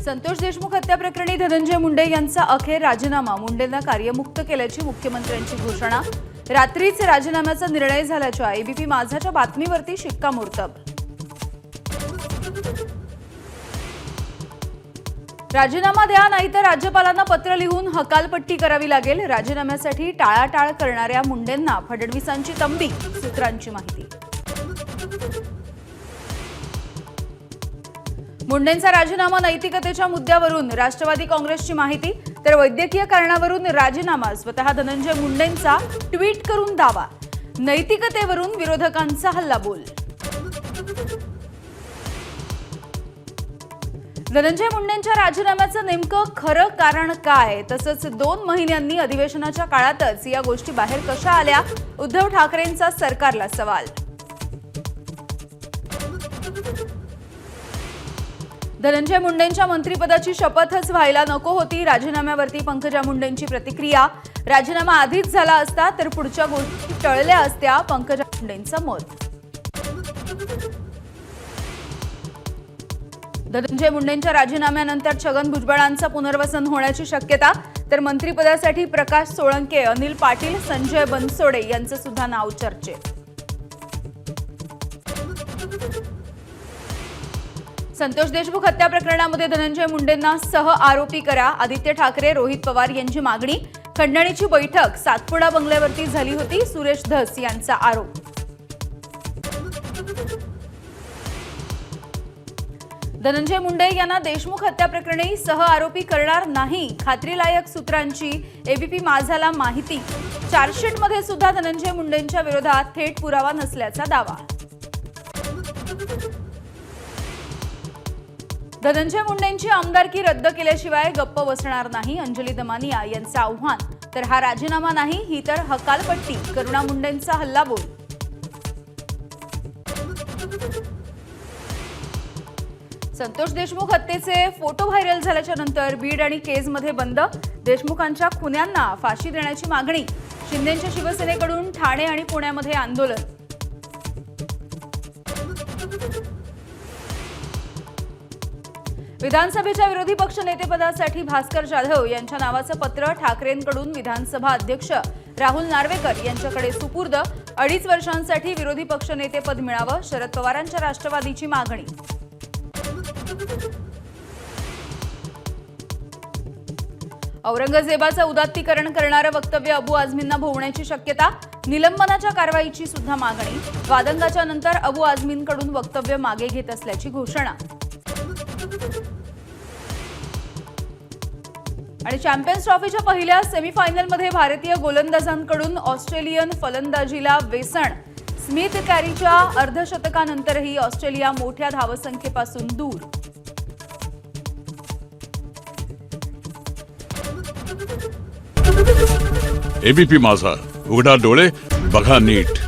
संतोष देशमुख हत्या प्रकरणी धनंजय मुंडे यांचा अखेर राजीनामा, मुंडेंना कार्यमुक्त केल्याची मुख्यमंत्र्यांची घोषणा। रात्रीच राजीनाम्याचा निर्णय झाल्याच्या एबीपी माझाच्या बातमीवरती शिक्कामोर्तब। राजीनामा द्या नाहीतर राज्यपालांना पत्र लिहून हकालपट्टी करावी लागेल। राजीनाम्यासाठी टाळाटाळ करणाऱ्या मुंडेंना फडणवीसांची तंबी, सूत्रांची माहिती। मुंडेंचा राजीनामा नैतिकतेच्या मुद्द्यावरून राष्ट्रवादी काँग्रेसची माहिती, तर वैद्यकीय कारणावरून राजीनामा, स्वतः धनंजय मुंडेंचा ट्विट करून दावा। नैतिकतेवरून विरोधकांचा हल्लाबोल। धनंजय मुंडेंच्या राजीनाम्याचं नेमकं खरं कारण काय, तसंच 2 महिन्यांनी अधिवेशनाच्या काळातच या गोष्टी बाहेर कशा आल्या, उद्धव ठाकरेंचा सरकारला सवाल। धनंजय मुंडेंच्या मंत्रिपदाची शपथच व्हायला नको होती, राजीनाम्यावरती पंकजा मुंडेंची प्रतिक्रिया। राजीनामा आधीच झाला असता तर पुढच्या गोष्टी टळल्या असत्या, पंकजा मुंडेंचं मत। धनंजय मुंडेंच्या राजीनाम्यानंतर छगन भुजबळांचं पुनर्वसन होण्याची शक्यता, तर मंत्रिपदासाठी प्रकाश सोळंके, अनिल पाटील, संजय बनसोडे यांचं सुद्धा नाव चर्चेत। संतोष देशमुख हत्या प्रकरणामध्ये धनंजय मुंडेंना सह आरोपी करा, आदित्य ठाकरे, रोहित पवार यांची मागणी। खंडणीची बैठक सातपुडा बंगल्यावरती झाली होती, सुरेश धस यांचा आरोप। धनंजय मुंडे यांना देशमुख हत्या प्रकरणी सह आरोपी करणार नाही, खात्रीलायक सूत्रांची एबीपी माझाला माहिती। चार्जशीटमध्ये सुद्धा धनंजय मुंडेंच्या विरोधात थेट पुरावा नसल्याचा दावा। धनंजय मुंडेंची आमदारकी रद्द केल्याशिवाय गप्प बसणार नाही, अंजली दमानिया यांचं आव्हान। तर हा राजीनामा नाही, ही तर हकालपट्टी, करुणा मुंडेंचा हल्लाबोल। संतोष देशमुख हत्येचे फोटो व्हायरल झाल्याच्या नंतर बीड आणि केजमध्ये बंद, देशमुखांच्या खुन्यांना फाशी देण्याची मागणी। शिंदेंच्या शिवसेनेकडून ठाणे आणि पुण्यामध्ये आंदोलन। विधानसभेच्या विरोधी पक्ष नेतेपदासाठी भास्कर जाधव यांच्या नावाचं पत्र ठाकरेंकडून विधानसभा अध्यक्ष राहुल नार्वेकर यांच्याकडे सुपूर्द। 2.5 वर्षांसाठी विरोधी पक्ष नेतेपद मिळावं, शरद पवारांच्या राष्ट्रवादीची मागणी। औरंगजेबाचं उदात्तीकरण करणारं वक्तव्य अबू आझमींना भोवण्याची शक्यता, निलंबनाच्या कारवाईची सुद्धा मागणी। वादंगाच्या नंतर अबू आझमींकडून वक्तव्य मागे घेत असल्याची घोषणा। आणि चॅम्पियन्स ट्रॉफीच्या पहिल्या सेमीफायनलमध्ये भारतीय गोलंदाजांकडून ऑस्ट्रेलियन फलंदाजीला वेसण। स्मिथ कॅरीच्या अर्धशतकानंतरही ऑस्ट्रेलिया मोठ्या धावसंख्येपासून दूर। एबीपी माझा, उघडा डोळे बघा नीट।